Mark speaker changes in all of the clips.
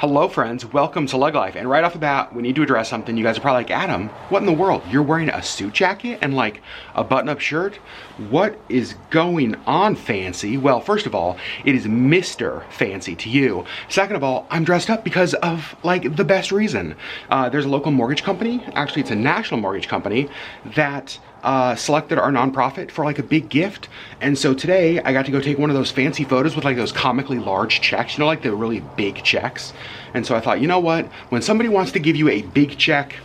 Speaker 1: Hello friends, welcome to LeggLife. And right off the bat, we need to address something. You guys are probably like, Adam, what in the world? You're wearing a suit jacket and like a button-up shirt? What is going on, fancy? Well, first of all, it is Mr. Fancy to you. Second of all, I'm dressed up because of like the best reason. There's a local mortgage company, actually it's a national mortgage company, that selected our nonprofit for like a big gift. And so today I got to go take one of those fancy photos with like those comically large checks, you know, like the really big checks. And so I thought, you know what, when somebody wants to give you a big check,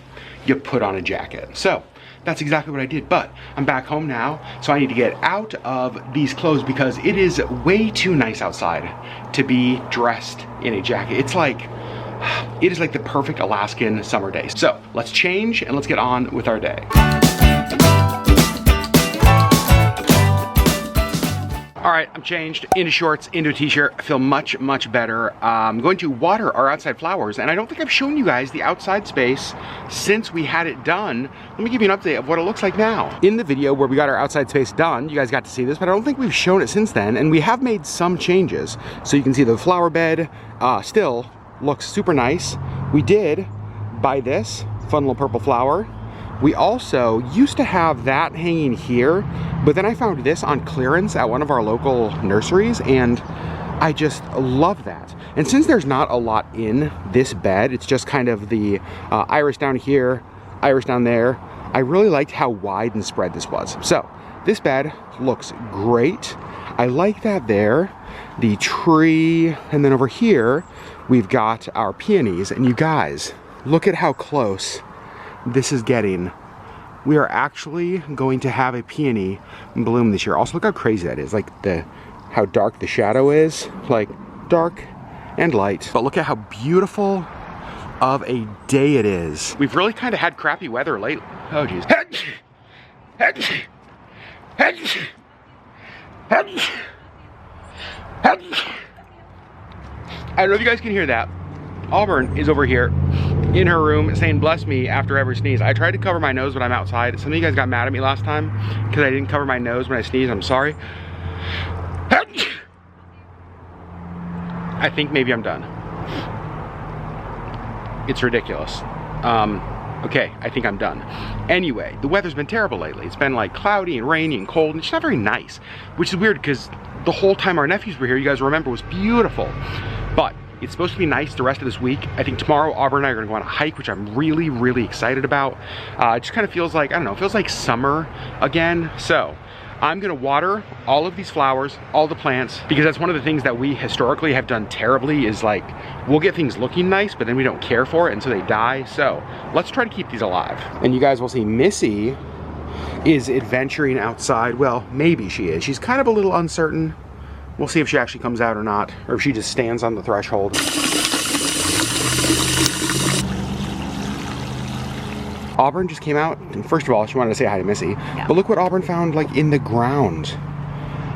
Speaker 1: you put on a jacket. So that's exactly what I did, but I'm back home now, so I need to get out of these clothes because it is way too nice outside to be dressed in a jacket. It is like the perfect Alaskan summer day. So let's change and let's get on with our day. All right, I'm changed into shorts, into a t-shirt. I feel much, much better. I'm going to water our outside flowers, and I don't think I've shown you guys the outside space since we had it done. Let me give you an update of what it looks like now. In the video where we got our outside space done, you guys got to see this, but I don't think we've shown it since then, and we have made some changes. So you can see the flower bed still looks super nice. We did buy this fun little purple flower. We also used to have that hanging here, but then I found this on clearance at one of our local nurseries, and I just love that. And since there's not a lot in this bed, it's just kind of the iris down here, iris down there, I really liked how wide and spread this was. So this bed looks great. I like that there. The tree, and then over here, we've got our peonies, and you guys, look at how close this is getting. We are actually going to have a peony bloom this year. Also, look how crazy that is. Like how dark the shadow is, like dark and light. But look at how beautiful of a day it is. We've really kind of had crappy weather lately. Oh geez. I don't know if you guys can hear that. Auburn is over here in her room saying bless me after every sneeze. I tried to cover my nose when I'm outside. Some of you guys got mad at me last time because I didn't cover my nose when I sneezed. I'm sorry. I think maybe I'm done. It's ridiculous. Okay, I think I'm done. Anyway, the weather's been terrible lately. It's been like cloudy and rainy and cold, and it's not very nice, which is weird because the whole time our nephews were here, you guys remember, was beautiful. But it's supposed to be nice the rest of this week. I think tomorrow Auburn and I are gonna go on a hike, which I'm really, really excited about. It just kind of feels like, I don't know, it feels like summer again. So I'm gonna water all of these flowers, all the plants, because that's one of the things that we historically have done terribly is like, we'll get things looking nice, but then we don't care for it, and so they die. So let's try to keep these alive. And you guys will see Missy is adventuring outside. Well, maybe she is. She's kind of a little uncertain. We'll see if she actually comes out or not, or if she just stands on the threshold. Auburn just came out, and first of all, she wanted to say hi to Missy. Yeah. But look what Auburn found like in the ground.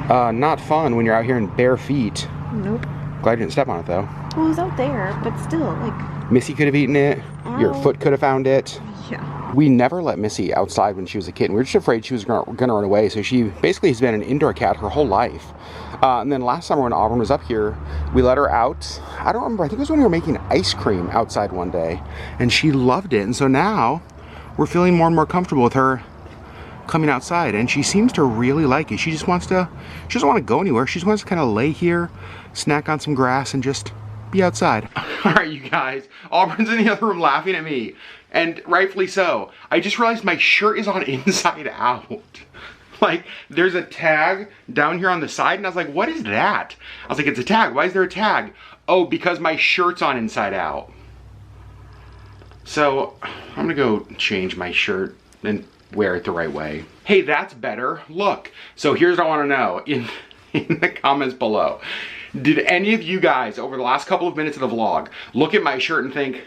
Speaker 1: Not fun when you're out here in bare feet. Nope. Glad you didn't step on it though.
Speaker 2: Well, it was out there, but still, like...
Speaker 1: Missy could have eaten it. Ow. Your foot could have found it.
Speaker 2: Yeah.
Speaker 1: We never let Missy outside when she was a kid. We were just afraid she was gonna run away. So she basically has been an indoor cat her whole life. And then last summer when Auburn was up here, we let her out. I don't remember, I think it was when we were making ice cream outside one day. And she loved it. And so now we're feeling more and more comfortable with her coming outside. And she seems to really like it. She just wants to, she doesn't want to go anywhere. She just wants to kind of lay here, snack on some grass, and just be outside. All right, you guys, Auburn's in the other room laughing at me. And rightfully so. I just realized my shirt is on inside out. Like, there's a tag down here on the side, and I was like, what is that? I was like, it's a tag. Why is there a tag? Oh, because my shirt's on inside out. So, I'm gonna go change my shirt and wear it the right way. Hey, that's better. Look. So here's what I wanna know in the comments below. Did any of you guys, over the last couple of minutes of the vlog, look at my shirt and think,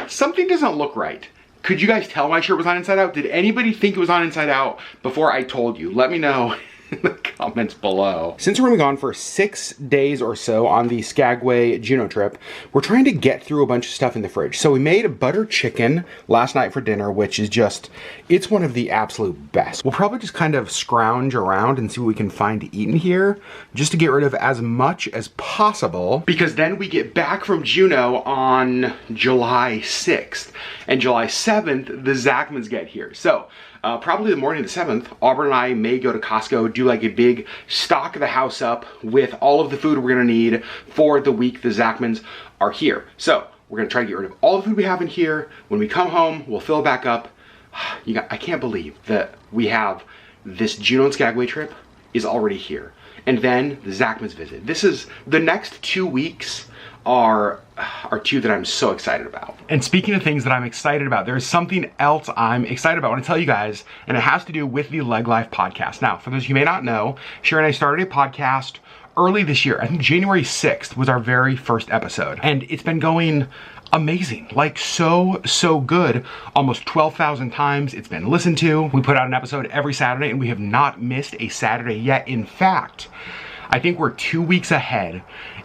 Speaker 1: something doesn't look right? Could you guys tell my shirt was on inside out? Did anybody think it was on inside out before I told you? Let me know in the comments below. Since we're gonna be gone for 6 days or so on the Skagway Juneau trip, we're trying to get through a bunch of stuff in the fridge. So we made butter chicken last night for dinner, which is just, it's one of the absolute best. We'll probably just kind of scrounge around and see what we can find to eat in here, just to get rid of as much as possible, because then we get back from Juneau on July 6th, and July 7th, the Zachmans get here. So, probably the morning of the 7th, Auburn and I may go to Costco, do like a big stock the house up with all of the food we're gonna need for the week the Zachmans are here. So we're gonna try to get rid of all the food we have in here. When we come home, we'll fill it back up. I can't believe that we have this Juneau and Skagway trip is already here. And then the Zachmans visit. This is, the next 2 weeks are two that I'm so excited about. And speaking of things that I'm excited about, there's something else I'm excited about. I want to tell you guys, and it has to do with the LeggLife podcast. Now, for those of you who may not know, Sherri and I started a podcast early this year. I think January 6th was our very first episode. And it's been going amazing, like so good. Almost 12,000 times it's been listened to. We put out an episode every Saturday and we have not missed a Saturday yet. In fact, I think we're 2 weeks ahead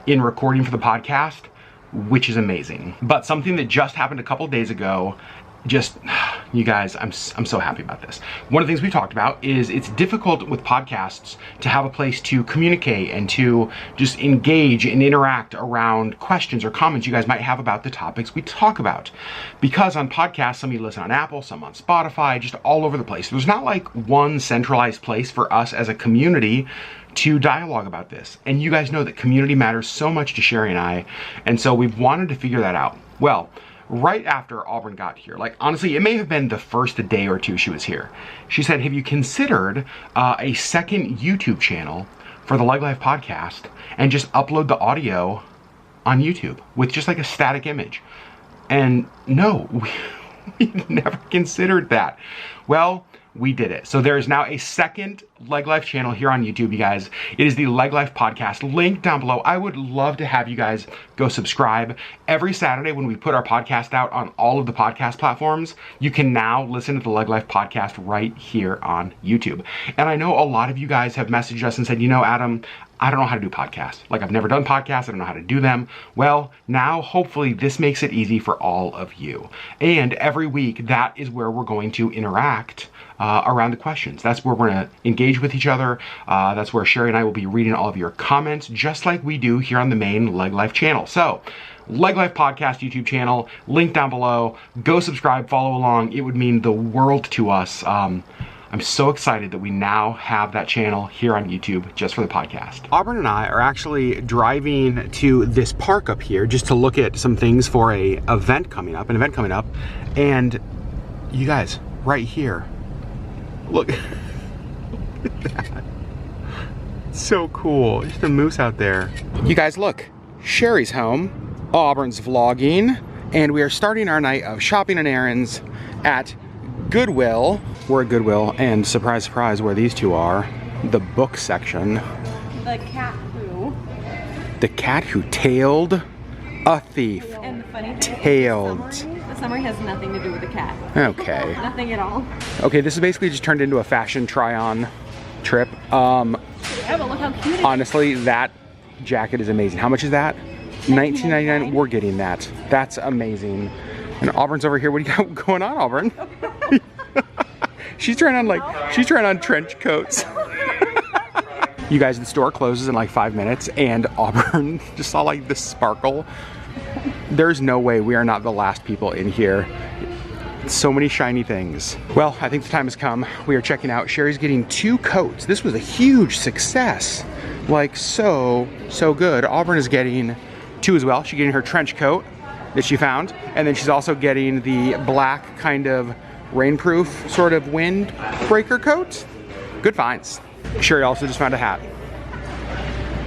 Speaker 1: in recording for the podcast, which is amazing. But something that just happened a couple days ago, just, you guys, I'm so happy about this. One of the things we've talked about is it's difficult with podcasts to have a place to communicate and to just engage and interact around questions or comments you guys might have about the topics we talk about. Because on podcasts, some of you listen on Apple, some on Spotify, just all over the place. There's not like one centralized place for us as a community to dialogue about this. And you guys know that community matters so much to Sherri and I, and so we've wanted to figure that out. Well, right after Auburn got here, like honestly, it may have been the first day or two she was here, she said, have you considered a second YouTube channel for the LeggLife podcast and just upload the audio on YouTube with just like a static image? And no, we never considered that. Well, we did it. So there is now a second LeggLife channel here on YouTube, you guys. It is the LeggLife podcast, link down below. I would love to have you guys go subscribe. Every Saturday when we put our podcast out on all of the podcast platforms, you can now listen to the LeggLife podcast right here on YouTube. And I know a lot of you guys have messaged us and said, you know, Adam, I don't know how to do podcasts. Like, I've never done podcasts. I don't know how to do them. Well, now hopefully this makes it easy for all of you. And every week, that is where we're going to interact around the questions. That's where we're gonna engage with each other. That's where Sherri and I will be reading all of your comments, just like we do here on the main LeggLife channel. So, LeggLife podcast YouTube channel, link down below. Go subscribe, follow along. It would mean the world to us. I'm so excited that we now have that channel here on YouTube just for the podcast. Auburn and I are actually driving to this park up here just to look at some things for an event coming up. And you guys, right here, look at that. So cool. Just a moose out there. You guys, look. Sherri's home. Auburn's vlogging. And we are starting our night of shopping and errands at Goodwill. We're at Goodwill, and surprise, surprise, where these two are, the book section.
Speaker 2: The cat who.
Speaker 1: The cat who tailed a thief.
Speaker 2: And the funny thing,
Speaker 1: tailed.
Speaker 2: The summary has nothing to do with the cat.
Speaker 1: Okay.
Speaker 2: Nothing at all.
Speaker 1: Okay, this is basically just turned into a fashion try-on trip.
Speaker 2: Yeah, but look how cute it is.
Speaker 1: Honestly, that jacket is amazing. How much is that? $19.99. We're getting that. That's amazing. And Auburn's over here. What do you got going on, Auburn? She's trying on trench coats. You guys, the store closes in like 5 minutes, and Auburn just saw like this sparkle. There's no way we are not the last people in here. So many shiny things. Well, I think the time has come. We are checking out. Sherri's getting 2 coats. This was a huge success. Like so good. Auburn is getting 2 as well. She's getting her trench coat that she found, and then she's also getting the black kind of rainproof sort of windbreaker coat. Good finds. Sherri also just found a hat.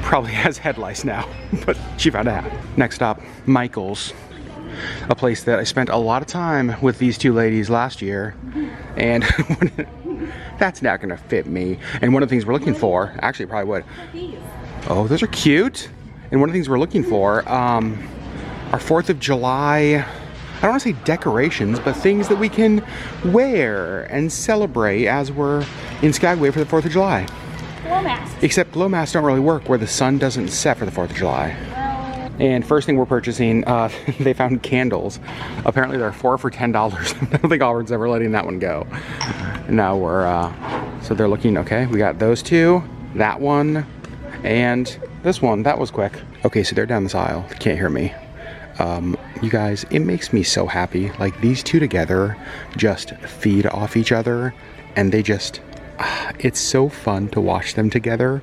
Speaker 1: Probably has head lice now, but she found a hat. Next up, Michael's, a place that I spent a lot of time with these 2 ladies last year, and that's not gonna fit me. And one of the things we're looking for, actually it probably would. Oh, those are cute. And one of the things we're looking for, our 4th of July, I don't want to say decorations, but things that we can wear and celebrate as we're in Skagway for the 4th of July.
Speaker 3: glow masks.
Speaker 1: Except glow masks don't really work where the sun doesn't set for the 4th of July. And first thing we're purchasing, they found candles. Apparently they're 4 for $10. I don't think Auburn's ever letting that one go. Now we're, so they're looking, okay, we got those two, that one, and this one. That was quick. Okay, so they're down this aisle. They can't hear me. You guys, it makes me so happy. Like, these two together just feed off each other, and they just, it's so fun to watch them together.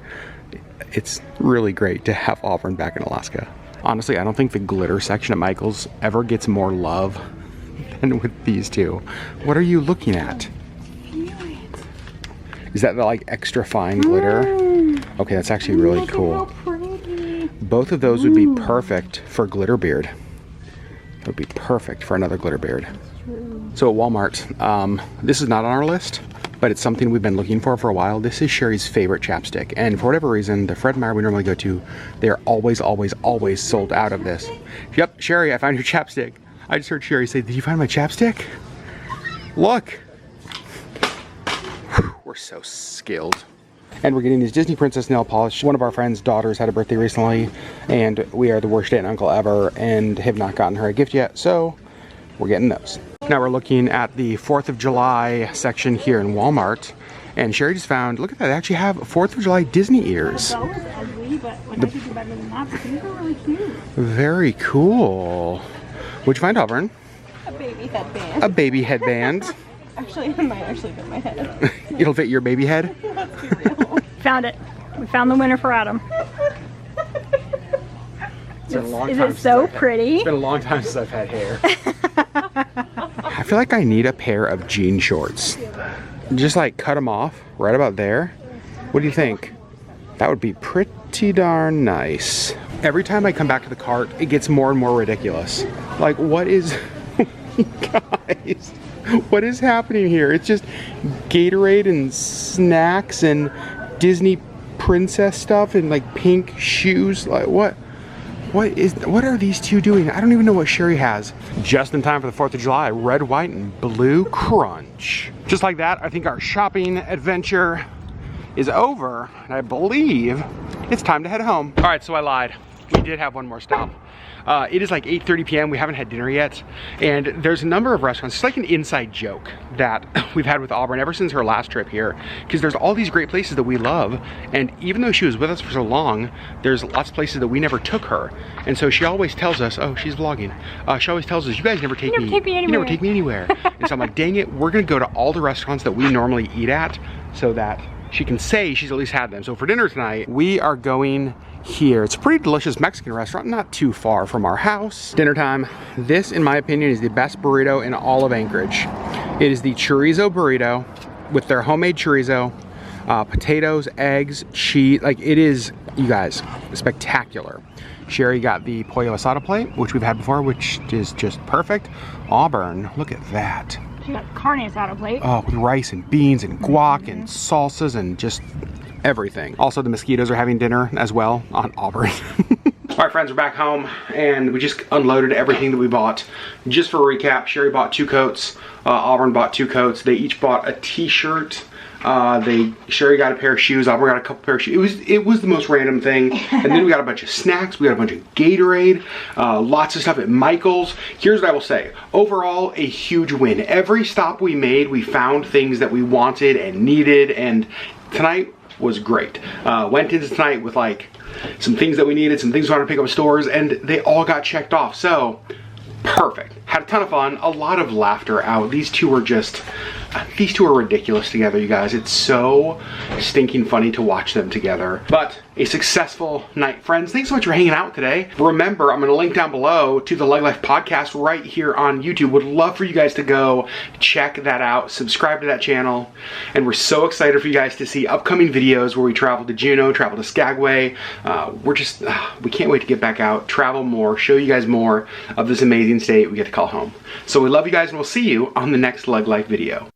Speaker 1: It's really great to have Auburn back in Alaska. Honestly, I don't think the glitter section at Michael's ever gets more love than with these two. What are you looking at? Is that the like extra fine glitter? Okay, that's actually really cool. Both of those would be perfect for glitter beard. It would be perfect for another glitter beard. So at Walmart, this is not on our list, but it's something we've been looking for a while. This is Sherri's favorite chapstick. And for whatever reason, the Fred Meyer we normally go to, they're always sold out of this. Yep, Sherri, I found your chapstick. I just heard Sherri say, did you find my chapstick? Look. Whew, we're so skilled. And we're getting these Disney Princess nail polish. One of our friend's daughters had a birthday recently, and we are the worst aunt and uncle ever and have not gotten her a gift yet, so we're getting those. Now we're looking at the 4th of July section here in Walmart, and Sherri just found, look at that, they actually have 4th of July Disney ears.
Speaker 3: The bow is ugly, but I could do better than that, but these are really cute.
Speaker 1: Very cool. What'd you find, Auburn?
Speaker 2: A baby headband.
Speaker 1: A baby headband.
Speaker 2: Actually, it might actually fit my head.
Speaker 1: It'll fit your baby head?
Speaker 2: Let's be real.
Speaker 3: Found it. We found the winner for Adam.
Speaker 1: It's been a long
Speaker 3: Is
Speaker 1: time
Speaker 3: it so pretty?
Speaker 1: It's been a long time since I've had hair. I feel like I need a pair of jean shorts. Just like cut them off right about there. What do you think? That would be pretty darn nice. Every time I come back to the cart, it gets more and more ridiculous. Like, what is... Guys, what is happening here? It's just Gatorade and snacks and Disney princess stuff and like pink shoes. Like, what are these two doing? I don't even know what Sherri has. Just in time for the 4th of July, red, white, and blue crunch. Just like that, I think our shopping adventure is over, and I believe it's time to head home. All right, so I lied. We did have one more stop. It is like 8:30 p.m. We haven't had dinner yet, and there's a number of restaurants. It's like an inside joke that we've had with Auburn ever since her last trip here, because there's all these great places that we love, and even though she was with us for so long, there's lots of places that we never took her, and so she always tells us, oh, she's vlogging. She always tells us, you guys never take me. You never take me anywhere. And so I'm like, dang it, we're gonna go to all the restaurants that we normally eat at, so that she can say she's at least had them. So for dinner tonight, we are going here. It's a pretty delicious Mexican restaurant, not too far from our house. Dinner time. This, in my opinion, is the best burrito in all of Anchorage. It is the chorizo burrito with their homemade chorizo, potatoes, eggs, cheese. Like, it is, you guys, spectacular. Sherri got the pollo asada plate, which we've had before, which is just perfect. Auburn, look at that.
Speaker 3: She got carne asada plate.
Speaker 1: Oh, with rice and beans and guac and salsas and just everything. Also, the mosquitoes are having dinner as well on Auburn. All right, friends, we're back home, and we just unloaded everything that we bought. Just for a recap, Sherri bought 2 coats, Auburn bought 2 coats. They each bought a t-shirt. Sherri got a pair of shoes, Auburn got a couple pair of shoes. It was the most random thing. And then we got a bunch of snacks, we got a bunch of Gatorade, lots of stuff at Michael's. Here's what I will say. Overall, a huge win. Every stop we made, we found things that we wanted and needed, and tonight was great. Went into tonight with like some things that we needed, some things we wanted to pick up at stores, and they all got checked off. So perfect. Had a ton of fun, a lot of laughter out. These two are ridiculous together, you guys. It's so stinking funny to watch them together. But a successful night, friends. Thanks so much for hanging out today. Remember, I'm going to link down below to the LeggLife podcast right here on YouTube. Would love for you guys to go check that out, subscribe to that channel, and we're so excited for you guys to see upcoming videos where we travel to Juneau, travel to Skagway. We can't wait to get back out, travel more, show you guys more of this amazing state we get to call home. So we love you guys, and we'll see you on the next LeggLife video.